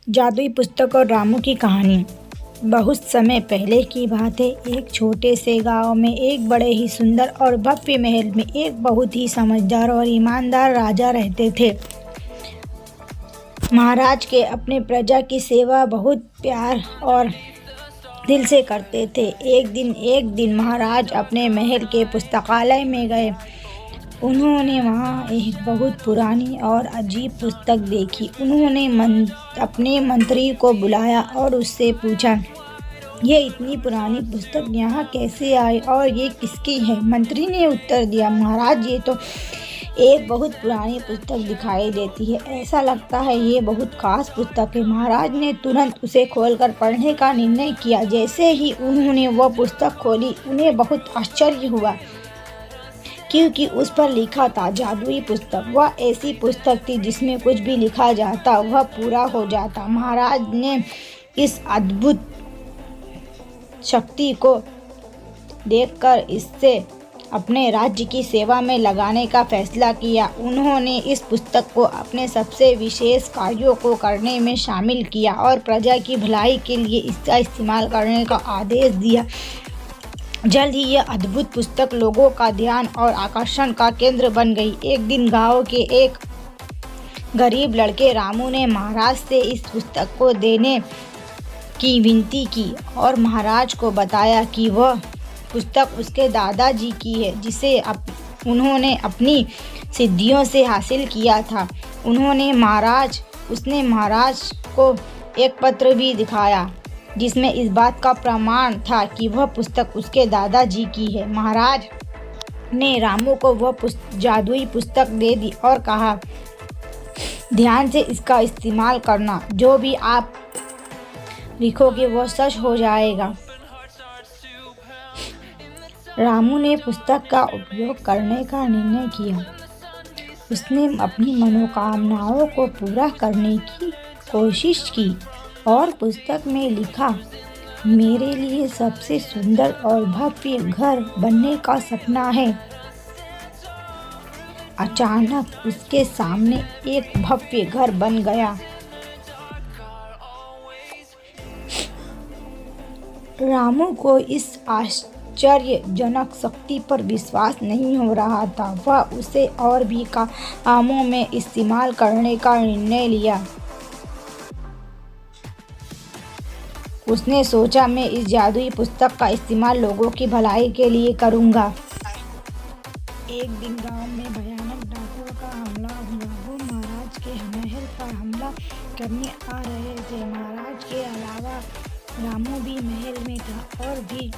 जादुई पुस्तक और रामू की कहानी। बहुत समय पहले की बात है। एक छोटे से गांव में एक बड़े ही सुंदर और भव्य महल में एक बहुत ही समझदार और ईमानदार राजा रहते थे। महाराज के अपने प्रजा की सेवा बहुत प्यार और दिल से करते थे। एक दिन महाराज अपने महल के पुस्तकालय में गए। उन्होंने वहाँ एक बहुत पुरानी और अजीब पुस्तक देखी। उन्होंने अपने मंत्री को बुलाया और उससे पूछा, ये इतनी पुरानी पुस्तक यहाँ कैसे आई और ये किसकी है? मंत्री ने उत्तर दिया, महाराज, ये तो एक बहुत पुरानी पुस्तक दिखाई देती है। ऐसा लगता है ये बहुत खास पुस्तक है। महाराज ने तुरंत उसे खोलकर पढ़ने का निर्णय किया। जैसे ही उन्होंने वह पुस्तक खोली, उन्हें बहुत आश्चर्य हुआ, क्योंकि उस पर लिखा था जादुई पुस्तक। वह ऐसी पुस्तक थी जिसमें कुछ भी लिखा जाता वह पूरा हो जाता। महाराज ने इस अद्भुत शक्ति को देखकर इससे अपने राज्य की सेवा में लगाने का फैसला किया। उन्होंने इस पुस्तक को अपने सबसे विशेष कार्यों को करने में शामिल किया और प्रजा की भलाई के लिए इसका इस्तेमाल करने का आदेश दिया। जल्द ही यह अद्भुत पुस्तक लोगों का ध्यान और आकर्षण का केंद्र बन गई। एक दिन गांव के एक गरीब लड़के रामू ने महाराज से इस पुस्तक को देने की विनती की और महाराज को बताया कि वह पुस्तक उसके दादाजी की है, जिसे उन्होंने अपनी सिद्धियों से हासिल किया था। उसने महाराज को एक पत्र भी दिखाया जिसमें इस बात का प्रमाण था कि वह पुस्तक उसके दादाजी की है। महाराज ने रामू को वह जादुई पुस्तक दे दी और कहा, ध्यान से इसका इस्तेमाल करना। जो भी आप लिखोगे वह सच हो जाएगा। रामू ने पुस्तक का उपयोग करने का निर्णय किया। उसने अपनी मनोकामनाओं को पूरा करने की कोशिश की और पुस्तक में लिखा, मेरे लिए सबसे सुंदर और भव्य घर बनने का सपना है। अचानक उसके सामने एक भव्य घर बन गया। रामू को इस आश्चर्यजनक शक्ति पर विश्वास नहीं हो रहा था। वह उसे और भी कामों में इस्तेमाल करने का निर्णय लिया। उसने सोचा, मैं इस जादुई पुस्तक का इस्तेमाल लोगों की भलाई के लिए करूंगा। एक दिन गांव में भयानक डाकुओं का हमला हुआ। वो महाराज के महल पर हमला करने आ रहे थे। महाराज के अलावा रामू भी महल में था और भी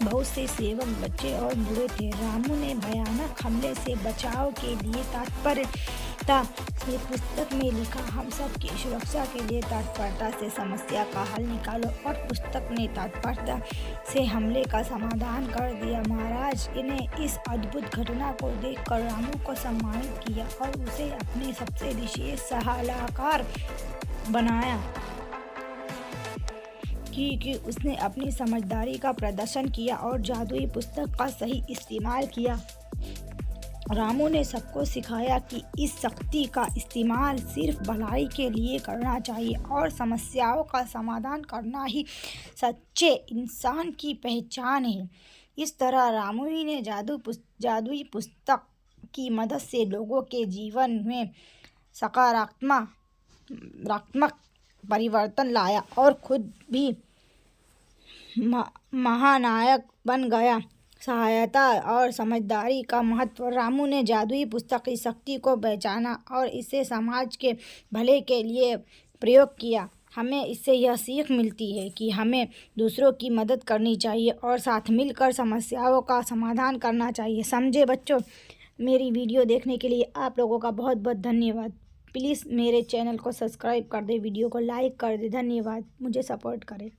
बहुत से सेवक, बच्चे और बूढ़े थे। रामू ने भयानक हमले से बचाव के लिए तत्परता से पुस्तक में लिखा, हम सब की सुरक्षा के लिए तत्परता से समस्या का हल निकालो, और पुस्तक ने तत्परता से हमले का समाधान कर दिया। महाराज ने इस अद्भुत घटना को देखकर रामू को सम्मानित किया और उसे अपने सबसे विशेष सलाहकार बनाया, क्योंकि उसने अपनी समझदारी का प्रदर्शन किया और जादुई पुस्तक का सही इस्तेमाल किया। रामू ने सबको सिखाया कि इस शक्ति का इस्तेमाल सिर्फ भलाई के लिए करना चाहिए और समस्याओं का समाधान करना ही सच्चे इंसान की पहचान है। इस तरह रामू ने जादुई पुस्तक की मदद से लोगों के जीवन में सकारात्मक परिवर्तन लाया और खुद भी महानायक बन गया। सहायता और समझदारी का महत्व। रामू ने जादुई पुस्तक की शक्ति को पहचाना और इसे समाज के भले के लिए प्रयोग किया। हमें इससे यह सीख मिलती है कि हमें दूसरों की मदद करनी चाहिए और साथ मिलकर समस्याओं का समाधान करना चाहिए। समझे बच्चों? मेरी वीडियो देखने के लिए आप लोगों का बहुत बहुत धन्यवाद। प्लीज़ मेरे चैनल को सब्सक्राइब कर दे, वीडियो को लाइक कर दे। धन्यवाद, मुझे सपोर्ट करें।